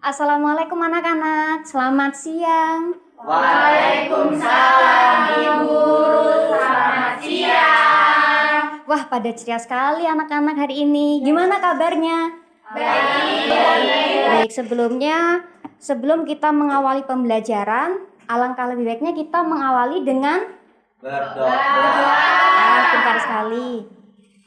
Assalamualaikum anak-anak, selamat siang. Waalaikumsalam Ibu Guru, selamat siang. Wah, pada ceria sekali anak-anak hari ini. Gimana kabarnya? Baik. Baik, sebelum kita mengawali pembelajaran, alangkah lebih baiknya kita mengawali dengan Berdoa. pintar sekali.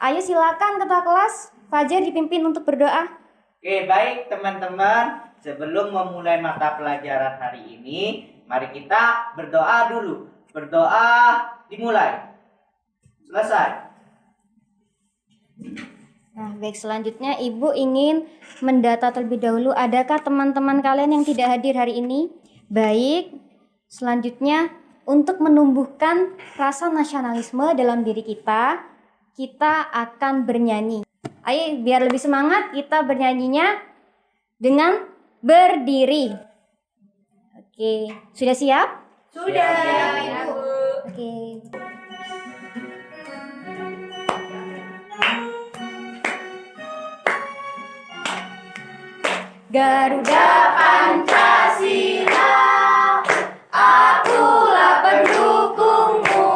Ayo silakan ketua kelas, Fajar dipimpin untuk berdoa. Oke, baik teman-teman. Sebelum memulai mata pelajaran hari ini, mari kita berdoa dulu. Berdoa dimulai. Selesai. Nah, baik, selanjutnya Ibu ingin mendata terlebih dahulu. Adakah teman-teman kalian yang tidak hadir hari ini? Baik, selanjutnya untuk menumbuhkan rasa nasionalisme dalam diri kita akan bernyanyi. Ayo, biar lebih semangat, kita bernyanyinya dengan berdiri. Oke, sudah siap? Sudah, Ibu. Oke. Garuda Pancasila, akulah pendukungmu,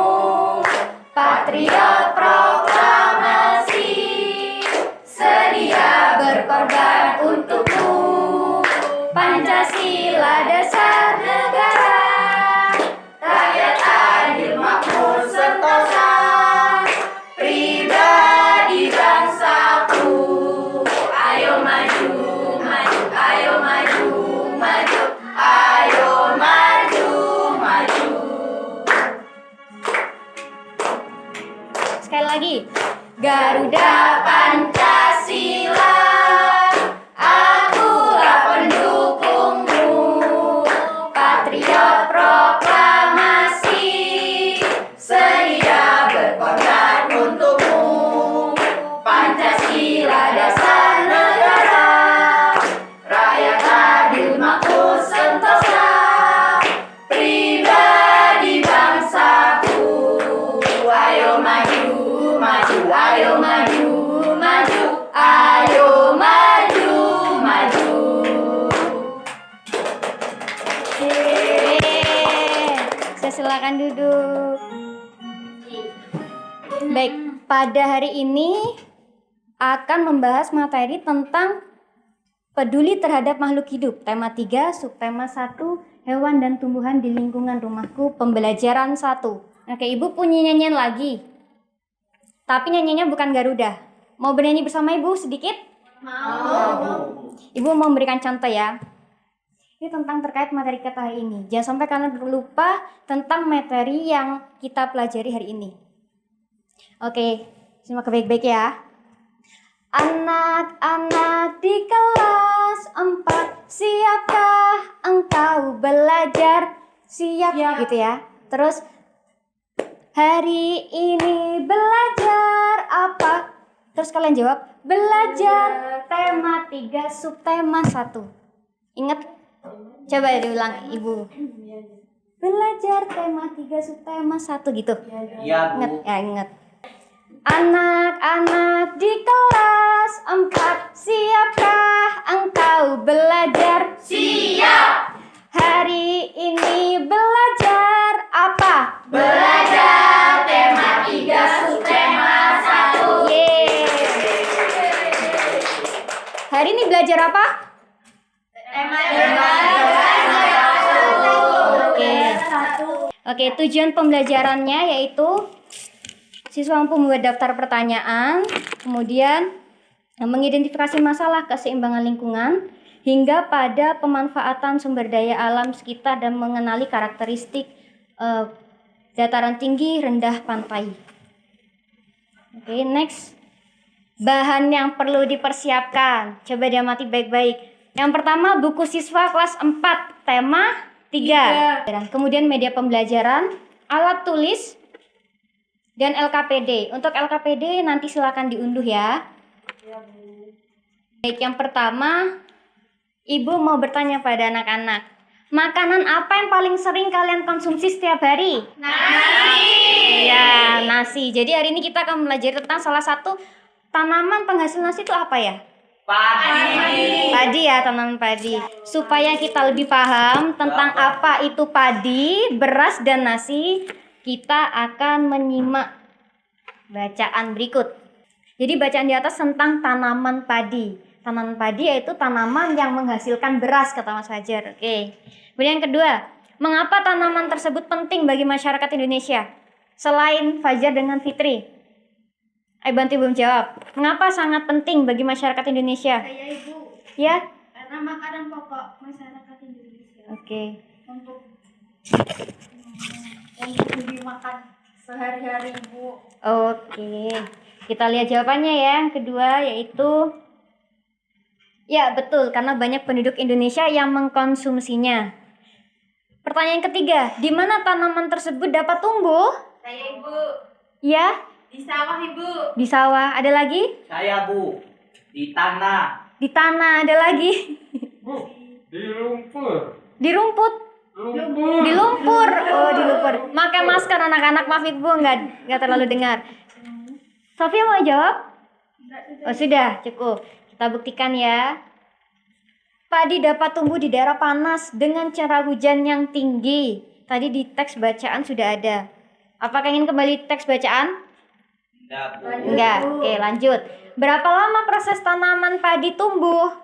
patriot proklamasi, sedia berkorban untukmu. Pancasila dasar negara, rakyat adil makmur sentosa, pribadi bangsaku. Ayo maju, maju, ayo maju, maju, ayo maju, maju. Sekali lagi, Garuda Pancasila, akulah pendukungmu, patriot proklamasi, sedia berkorban untukmu. Pancasila dasar negara, rakyat adil makmur sentosa, pribadi bangsaku. Ayo maju, maju, ayo maju, maju, ayo maju, maju. Saya silakan duduk. Baik, pada hari ini akan membahas materi tentang peduli terhadap makhluk hidup. Tema 3, subtema 1, hewan dan tumbuhan di lingkungan rumahku, pembelajaran 1. Oke, Ibu punya nyanyian lagi. Tapi nyanyiannya bukan Garuda. Mau bernyanyi bersama Ibu sedikit? Mau. Ibu mau memberikan contoh ya. Ini tentang terkait materi kita hari ini. Jangan sampai kalian lupa tentang materi yang kita pelajari hari ini. Oke, simak baik-baik ya. Anak-anak di kelas 4, siapkah engkau belajar? Siap. Gitu ya. Terus, hari ini belajar apa? Terus kalian jawab, belajar tema 3, subtema 1. Ingat? Coba diulang, Ibu. Belajar tema 3, subtema 1 gitu. Iya, Ingat, Bu. ya ingat. Anak-anak di kelas 4, siapkah engkau belajar? Siap. Hari ini belajar apa? Belajar tema 3, subtema 1. Yeay. Hari ini belajar apa? Tema Oke, tujuan pembelajarannya yaitu siswa mampu membuat daftar pertanyaan, kemudian mengidentifikasi masalah keseimbangan lingkungan, hingga pada pemanfaatan sumber daya alam sekitar dan mengenali karakteristik dataran tinggi, rendah, pantai. Oke, next. Bahan yang perlu dipersiapkan. Coba diamati baik-baik. Yang pertama, buku siswa kelas 4, tema 3. Kemudian media pembelajaran, alat tulis, dan LKPD. Untuk LKPD nanti silakan diunduh ya. Baik, yang pertama, Ibu mau bertanya pada anak-anak. Makanan apa yang paling sering kalian konsumsi setiap hari? Nasi. Ya, nasi. Jadi hari ini kita akan belajar tentang salah satu tanaman penghasil nasi itu apa ya? Padi. Padi ya, tanaman padi. Supaya kita lebih paham tentang apa itu padi, beras, dan nasi, kita akan menyimak bacaan berikut. Jadi bacaan di atas tentang tanaman padi. Tanaman padi yaitu tanaman yang menghasilkan beras, kata Mas Fajar. Oke. Kemudian yang kedua, mengapa tanaman tersebut penting bagi masyarakat Indonesia? Selain Fajar dengan Fitri. Ayo bantu Ibu menjawab. Mengapa sangat penting bagi masyarakat Indonesia? Saya Ibu. Ya? Karena makanan pokok masyarakat Indonesia. Oke. Untuk dimakan sehari-hari Ibu. Oke. Kita lihat jawabannya ya. Yang kedua yaitu ya, betul, karena banyak penduduk Indonesia yang mengkonsumsinya. Pertanyaan ketiga, di mana tanaman tersebut dapat tumbuh? Saya Ibu. Ya, Di sawah Ibu. di sawah. Ada lagi? Saya Bu, di tanah. Di tanah. Ada lagi? Bu, di lumpur. Di rumput. Lumpur. Di lumpur. Oh, di lumpur. Pakai masker anak-anak, maaf Ibu, nggak terlalu dengar. Sofia mau jawab? Oh, sudah, cukup. Kita buktikan ya. Padi dapat tumbuh di daerah panas dengan curah hujan yang tinggi. Tadi di teks bacaan sudah ada. Apakah ingin kembali teks bacaan? Enggak, Bu. Enggak. Oke, lanjut. Berapa lama proses tanaman padi tumbuh?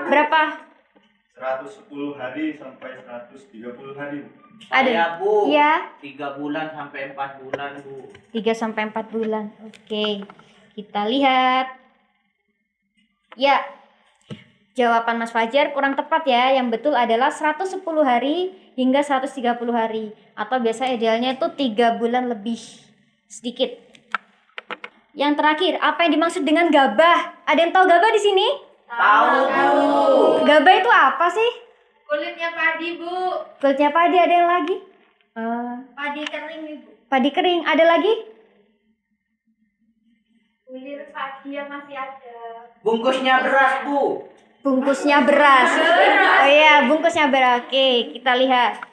Berapa? 110 hari sampai 130 hari. Saya Bu, Iya. 3 bulan sampai 4 bulan Bu. 3 sampai 4 bulan. Oke. Kita lihat. Ya. Jawaban Mas Fajar kurang tepat ya. Yang betul adalah 110 hari hingga 130 hari. Atau biasa idealnya itu 3 bulan lebih sedikit. Yang terakhir, apa yang dimaksud dengan gabah? Ada yang tahu gabah di sini? Tahu. Gabah itu apa sih? Kulitnya padi Bu. Kulitnya padi. Ada yang lagi? Padi kering Ibu. Padi kering. Ada lagi? Kulit padi yang masih ada. Bungkusnya beras Bu. Bungkusnya beras. Oh iya, bungkusnya beras. Oke, kita lihat.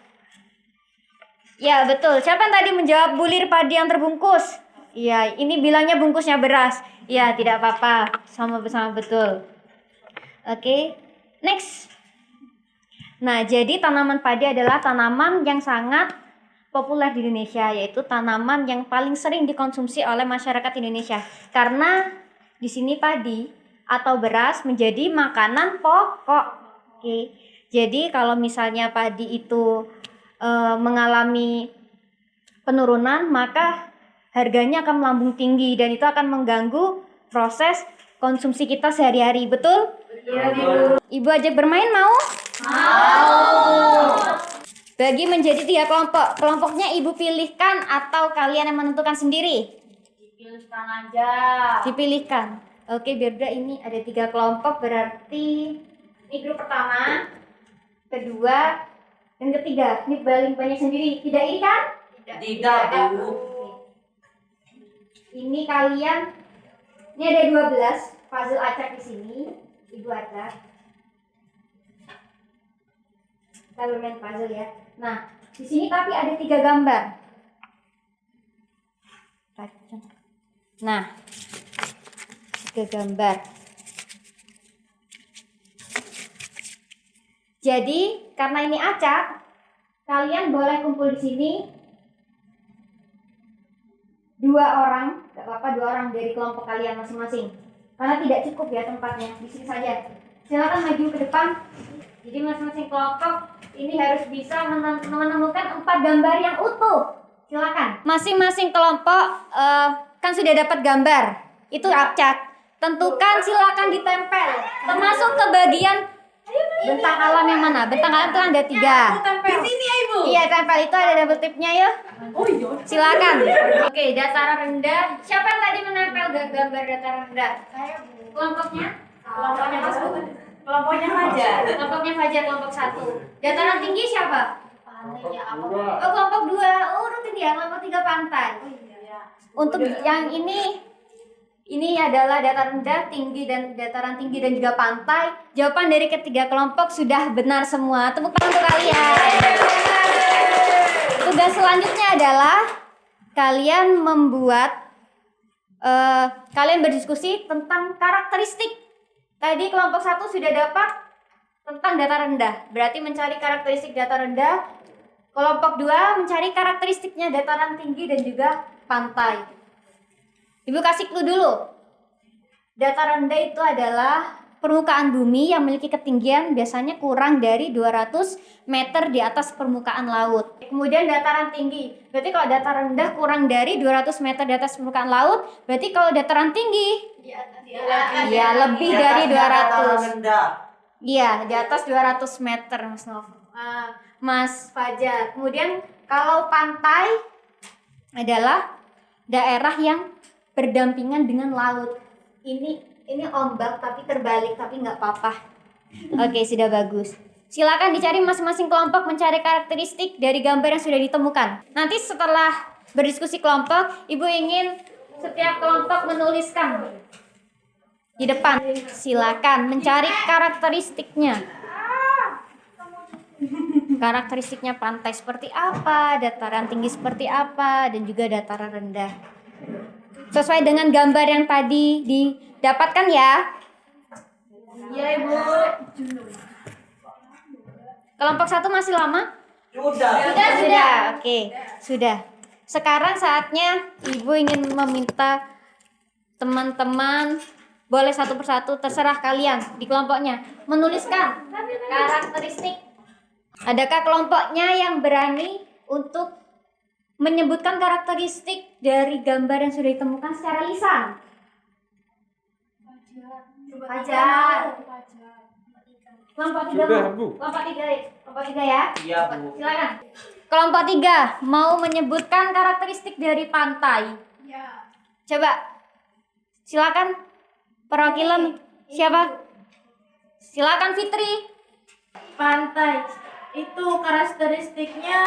Ya, betul. Siapa yang tadi menjawab bulir padi yang terbungkus? Iya, ini bilangnya bungkusnya beras. Iya, tidak apa-apa. Sama-sama betul. Oke, next. Nah, jadi tanaman padi adalah tanaman yang sangat populer di Indonesia, yaitu tanaman yang paling sering dikonsumsi oleh masyarakat Indonesia. Karena di sini padi atau beras menjadi makanan pokok. Oke. Jadi kalau misalnya padi itu mengalami penurunan, maka harganya akan melambung tinggi dan itu akan mengganggu proses konsumsi kita sehari-hari. Betul? Betul. Ibu ajak bermain mau? Mau. Bagi menjadi 3 kelompok. Kelompoknya Ibu pilihkan atau kalian yang menentukan sendiri? Dipilihkan aja. Dipilihkan. Oke, biar ini ada 3 kelompok, berarti ini grup pertama, kedua, dan ketiga. Ini paling banyak sendiri. Tidak ini kan? Tidak Bu. Ini kalian, ini ada 12 puzzle acak di sini. Ibu acak. Kita bermain puzzle ya. Nah, di sini tapi ada 3 gambar. Nah, 3 gambar. Jadi, karena ini acak, kalian boleh kumpul di sini 2 orang, gak apa-apa 2 orang dari kelompok kalian masing-masing. Karena tidak cukup ya tempatnya, di sini saja. Silakan maju ke depan. Jadi masing-masing kelompok ini harus bisa menemukan 4 gambar yang utuh. Silakan. Masing-masing kelompok kan sudah dapat gambar. Itu acak. Tentukan, silakan ditempel. Termasuk ke bagian bentang alam yang mana? Bentang alam itu ada 3. Di sini ya Ibu. Iya, tempel itu ada double tipnya ya. Oh iya. Silakan. Oke, dataran rendah. Siapa yang tadi menempel gambar dataran rendah? Saya Bu. Kelompoknya? Kelompoknya Mas Bu. Kelompoknya Fajar. Kelompoknya Fajar, kelompok 1. Dataran tinggi siapa? Pantai apa? Oh, kelompok 2. Oh, rutin ya, kelompok 3 pantai. Oh iya. Untuk yang ini adalah dataran rendah, tinggi dan dataran tinggi dan juga pantai. Jawaban dari ketiga kelompok sudah benar semua. Tepuk tangan untuk kalian. Tugas selanjutnya adalah kalian membuat kalian berdiskusi tentang karakteristik Tadi kelompok 1 sudah dapat tentang dataran rendah, berarti mencari karakteristik dataran rendah. Kelompok 2 mencari karakteristiknya dataran tinggi dan juga pantai. Ibu kasih clue dulu. Dataran rendah itu adalah permukaan bumi yang memiliki ketinggian biasanya kurang dari 200 meter di atas permukaan laut. Kemudian dataran tinggi, berarti kalau dataran rendah kurang dari 200 meter di atas permukaan laut, berarti kalau dataran tinggi ya lebih dari 200. Iya, di atas 200 meter, Mas Nov. Mas Fajar. Kemudian kalau pantai adalah daerah yang berdampingan dengan laut. Ini ombak tapi terbalik, tapi nggak apa-apa. Oke, sudah bagus. Silakan dicari masing-masing kelompok mencari karakteristik dari gambar yang sudah ditemukan. Nanti setelah berdiskusi kelompok, Ibu ingin setiap kelompok menuliskan di depan. Silakan mencari karakteristiknya. Karakteristiknya pantai seperti apa, dataran tinggi seperti apa, dan juga dataran rendah. Sesuai dengan gambar yang tadi didapatkan ya. Iya, Ibu. Kelompok 1 masih lama? Sudah. Oke, sudah. Sekarang saatnya Ibu ingin meminta teman-teman, boleh satu persatu, terserah kalian di kelompoknya, menuliskan karakteristik. Adakah kelompoknya yang berani untuk menyebutkan karakteristik dari gambar yang sudah ditemukan secara lisan? Fajar. Kelompok 3 Sudah, Bu. Bu. Kelompok 3 ya. Iya, Bu. Silakan. Kelompok 3 mau menyebutkan karakteristik dari pantai. Ya. Coba. Silakan. Perwakilan siapa? Silakan Fitri. Pantai itu karakteristiknya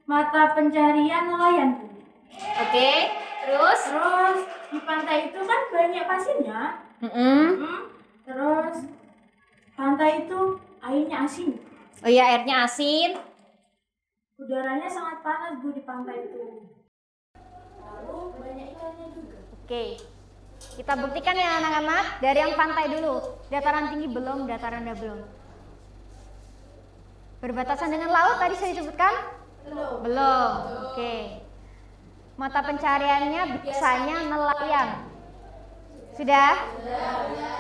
mata pencarian nelayan, Bu. Oke. Terus? Terus di pantai itu kan banyak pasirnya. Terus pantai itu airnya asin. Oh iya, airnya asin. Udaranya sangat panas, Bu, di pantai itu. Lalu banyak ikannya juga. Oke. Kita buktikan ya anak-anak. Dari yang pantai dulu. Dataran tinggi belum, dataran rendah belum. Berbatasan dengan laut tadi saya disebutkan? Belum. Oke. Mata pencariannya biasanya nelayan. Sudah?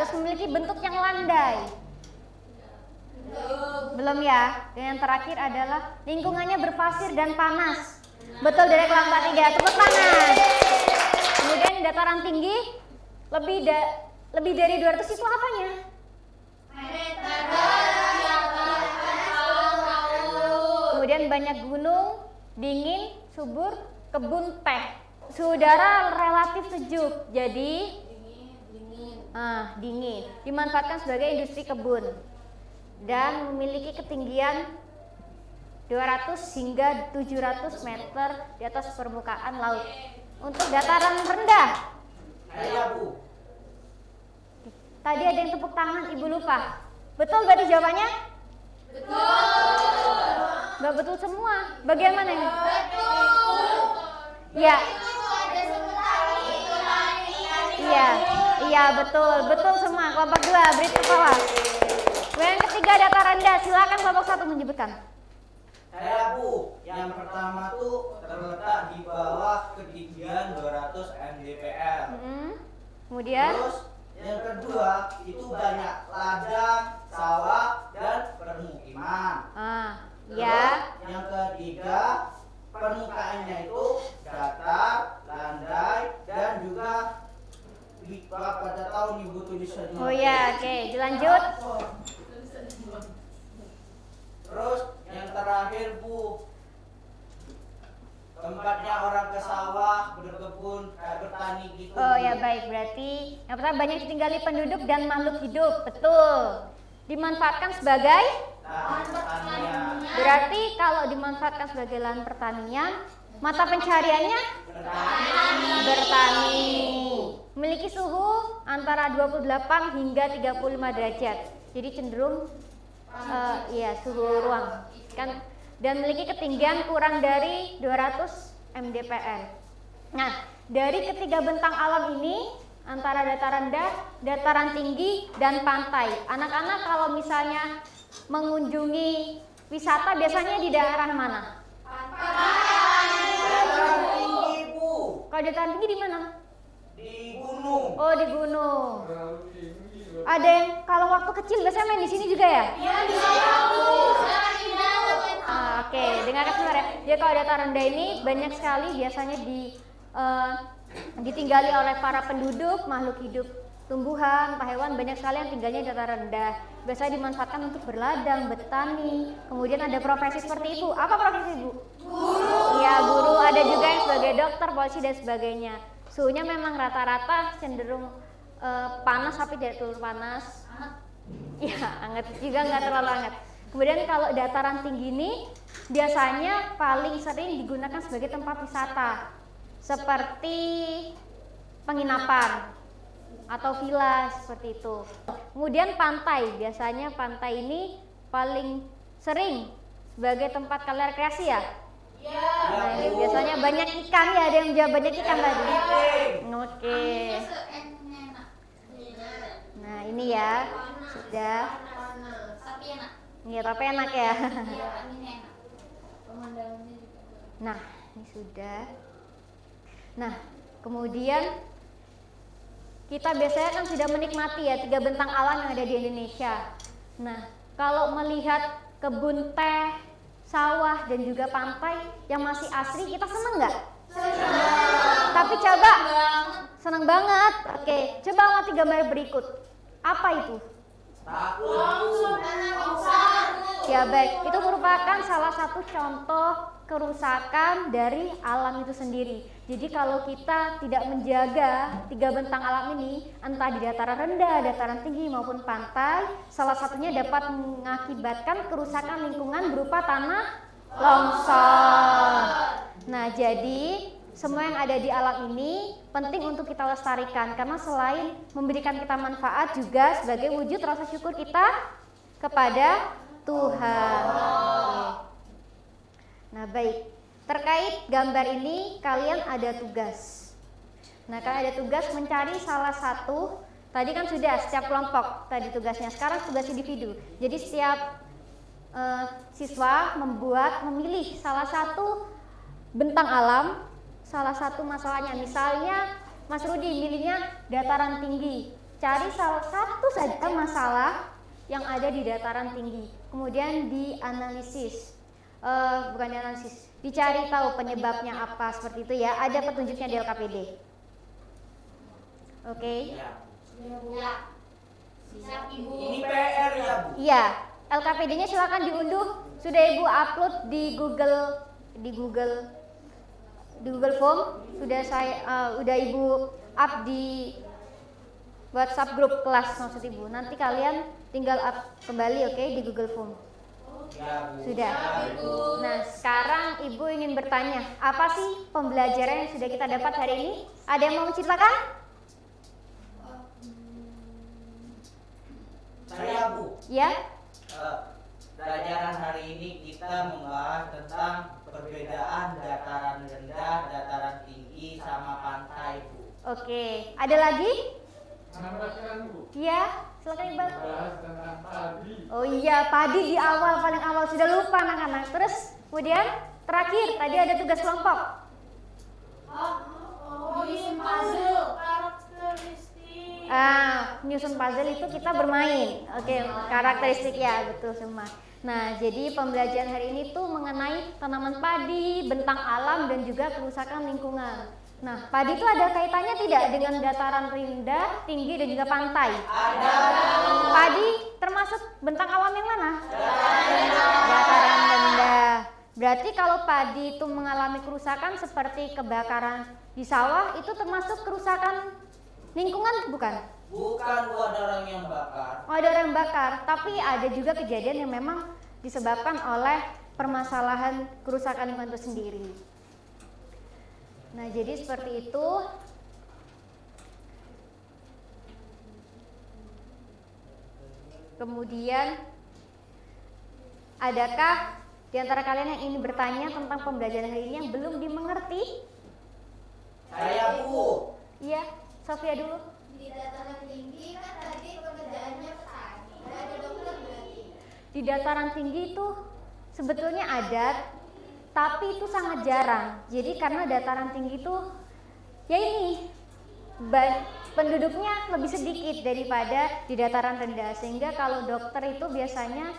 Terus memiliki bentuk yang landai. Belum ya? Dan yang terakhir adalah lingkungannya berpasir dan panas. Betul dari kelompok 3. Tepuk tangan. Kemudian di dataran tinggi lebih dari 200 itu apanya? Kemudian banyak gunung, dingin, subur, kebun teh. Suhu udara relatif sejuk, jadi dingin. Dimanfaatkan sebagai industri kebun dan memiliki ketinggian 200 hingga 700 meter di atas permukaan laut. Untuk dataran rendah, Bu. tadi ada yang tepuk tangan, Ibu lupa. Betul berarti jawabannya? Nggak betul semua. Bagaimana ini? Ya. Iya betul semua. Kelompok 2 beri tepuk tangan. Yang ketiga dataran rendah, silakan kelompok 1 menyebutkan. Saya, Bu. Yang pertama tuh terletak di bawah ketinggian 200 mdpl. Kemudian? Terus yang kedua itu banyak ladang, sawah, dan permukiman. Ya. Yang ketiga permukaannya itu datar, landai, dan juga pada tahun Ibu tulisannya. Oh ya, oke, dilanjut. Terus yang terakhir, Bu, tempatnya orang ke sawah, berkebun, kayak bertani gitu. Oh ya baik, berarti yang pertama banyak ditinggali penduduk dan makhluk hidup. Betul. Dimanfaatkan sebagai Lahan pertanian. berarti kalau dimanfaatkan sebagai lahan pertanian, mata pencariannya bertani. Memiliki suhu antara 28 hingga 35 derajat. Jadi cenderung suhu ruang kan, dan memiliki ketinggian kurang dari 200 mdpl. Nah, dari ketiga bentang alam ini antara dataran rendah, dataran tinggi, dan pantai. Anak-anak kalau misalnya mengunjungi wisata biasanya di daerah mana? Dataran tinggi, Bu. Kalau dataran tinggi di mana? Di gunung. Oh, di gunung. Ada yang kalau waktu kecil biasanya main di sini juga ya? Oke, dengarkan sebentar ya. Ya kalau dataran rendah ini banyak sekali biasanya ditinggali oleh para penduduk, makhluk hidup, tumbuhan, hewan, banyak sekali yang tinggalnya di dataran rendah. Biasanya dimanfaatkan untuk berladang, bertani. Kemudian ada profesi seperti itu. Apa profesi, Bu? Guru. Iya, guru. Ada juga yang sebagai dokter, polisi dan sebagainya. Suhunya memang rata-rata cenderung panas tapi tidak terlalu panas. Iya, hangat juga nggak terlalu hangat. Kemudian kalau dataran tinggi ini biasanya paling sering digunakan sebagai tempat wisata seperti penginapan atau villa seperti itu. Kemudian pantai, biasanya pantai ini paling sering sebagai tempat kalian rekreasi ya? Iya. Nah, ini biasanya banyak ikan ya, ada yang jawab banyak ikan tadi. Oke. Nah ini ya, sudah. Iya, tapi enak ya. Nah, ini sudah. Nah, kemudian kita biasanya kan sudah menikmati ya 3 bentang alam yang ada di Indonesia. Nah, kalau melihat kebun teh, sawah dan juga pantai yang masih asri, kita seneng nggak? Senang. Tapi coba, senang banget. Oke, coba amati gambar berikut. Apa itu? Ya baik, itu merupakan salah satu contoh kerusakan dari alam itu sendiri. Jadi kalau kita tidak menjaga 3 bentang alam ini, entah di dataran rendah, dataran tinggi maupun pantai, salah satunya dapat mengakibatkan kerusakan lingkungan berupa tanah longsor. Nah, jadi semua yang ada di alam ini penting untuk kita lestarikan, karena selain memberikan kita manfaat juga sebagai wujud rasa syukur kita kepada Tuhan. Nah baik, terkait gambar ini kalian ada tugas. Nah kalian ada tugas mencari salah satu. Tadi kan sudah setiap kelompok tadi tugasnya, sekarang tugas individu. Jadi setiap siswa memilih salah satu bentang alam, salah satu masalahnya. Misalnya Mas Rudi milihnya dataran tinggi. Cari salah satu saja masalah yang ada di dataran tinggi. Kemudian dianalisis. Bukan dianalisis, dicari tahu penyebabnya apa, seperti itu ya. Ada petunjuknya di LKPD. Oke. Ini PR ya, Bu. Iya, LKPD-nya silakan diunduh. Sudah Ibu upload di Google Form. Sudah udah Ibu up di WhatsApp grup kelas maksud Ibu. Nanti kalian tinggal up kembali, oke, di Google Form. Ya, Bu. Sudah. Nah, sekarang Ibu ingin bertanya, apa sih pembelajaran yang sudah kita dapat hari ini? Ada yang mau menceritakan? Saya, Bu. Ya? Pelajaran hari ini kita membahas tentang perbedaan dataran rendah, dataran tinggi, sama pantai, Bu. Oke. Ada lagi? Iya, silakan Iqbal. Bahas tentang padi. Oh iya, padi di awal, paling awal, sudah lupa anak-anak. Terus kemudian terakhir tadi ada tugas kelompok. Menyusun puzzle itu kita bermain. Oke, karakteristik ya, betul semua. Nah, jadi pembelajaran hari ini tuh mengenai tanaman padi, bentang alam dan juga kerusakan lingkungan. Nah, padi itu ada kaitannya tidak dengan dataran rendah, tinggi dan juga pantai? Ada. Padi termasuk bentang alam yang mana? Dataran rendah. Berarti kalau padi itu mengalami kerusakan seperti kebakaran di sawah, itu termasuk kerusakan lingkungan bukan? Bukan, Bu, ada orang yang bakar. Oh, ada orang bakar, tapi ada juga kejadian yang memang disebabkan oleh permasalahan kerusakan lingkungan itu sendiri. Nah, jadi seperti itu. Kemudian, adakah di antara kalian yang ingin bertanya tentang pembelajaran hari ini yang belum dimengerti? Saya, Bu. Iya, Sofia dulu. Di dataran tinggi kan tadi pekerjaannya petani, nggak ada dokter berarti. Di dataran tinggi itu sebetulnya ada, tapi itu sangat jarang. Jadi karena dataran tinggi itu ya ini penduduknya lebih sedikit daripada di dataran rendah, sehingga kalau dokter itu biasanya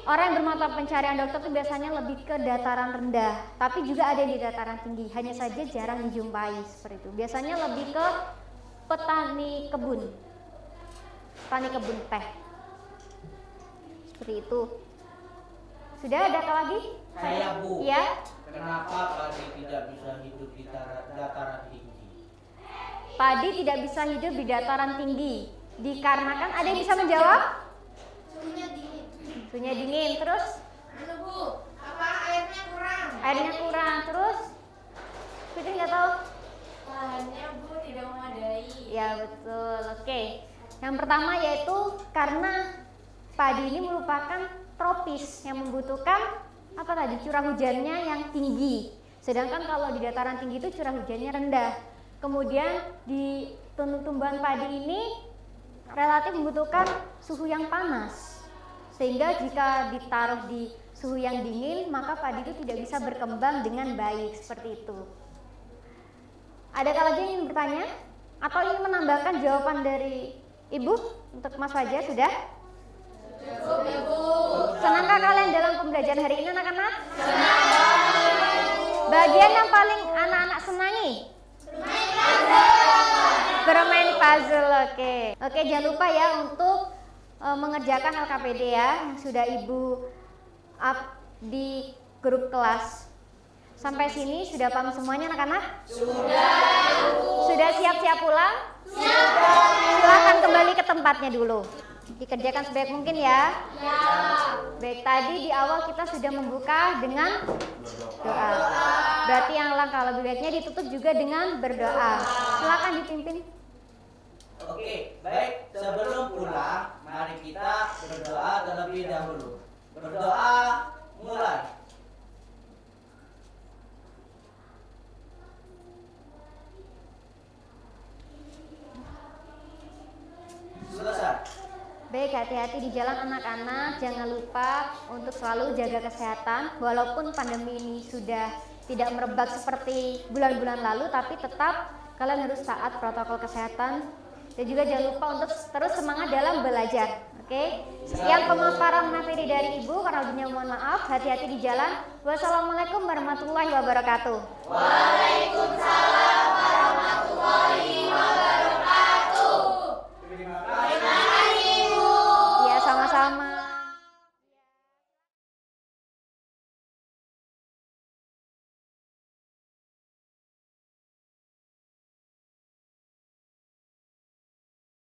orang yang bermata pencarian dokter itu biasanya lebih ke dataran rendah, tapi juga ada di dataran tinggi, hanya saja jarang dijumpai seperti itu. Biasanya lebih ke petani kebun teh, seperti itu. Sudah ada lagi? Saya Bu. Ya. Kenapa padi tidak bisa hidup di dataran tinggi? Padi tidak bisa hidup di dataran tinggi dikarenakan, ada yang bisa menjawab? Suhunya dingin. Suhunya dingin, terus? Bu, apa airnya kurang? Airnya kurang, terus? Fitri nggak tahu? Lahannya Bu tidak memadai. Ya betul, oke. Yang pertama yaitu karena padi ini merupakan tropis yang membutuhkan apa tadi, curah hujannya yang tinggi. Sedangkan kalau di dataran tinggi itu curah hujannya rendah. Kemudian di tumbuhan padi ini relatif membutuhkan suhu yang panas. Sehingga jika ditaruh di suhu yang dingin, maka padi itu tidak bisa berkembang dengan baik, seperti itu. Adakah lagi yang ingin bertanya? Atau ingin menambahkan jawaban dari Ibu untuk Mas Fajar sudah? Senangkah kalian dalam pembelajaran hari ini anak-anak? Bagian yang paling anak-anak senangi? Bermain puzzle. Oke, jangan lupa ya untuk mengerjakan LKPD ya, yang sudah Ibu up di grup kelas. Sampai sini sudah paham semuanya anak-anak? Sudah siap-siap pulang? Silakan kembali ke tempatnya dulu. Dikerjakan sebaik mungkin ya. Baik, tadi di awal kita sudah membuka dengan doa. Berarti yang langkah lebih baiknya ditutup juga dengan berdoa. Silakan dipimpin. Oke, baik. Sebelum pulang, mari kita berdoa terlebih dahulu. Berdoa, mulai. Selesai. Baik, hati-hati di jalan anak-anak. Jangan lupa untuk selalu jaga kesehatan. Walaupun pandemi ini sudah tidak merebak seperti bulan-bulan lalu, tapi tetap kalian harus taat protokol kesehatan. Dan juga jangan lupa untuk terus semangat dalam belajar. Oke? Sekian pemaparan materi dari Ibu. Karena lebihnya mohon maaf. Hati-hati di jalan. Wassalamualaikum warahmatullahi wabarakatuh. Waalaikumsalam.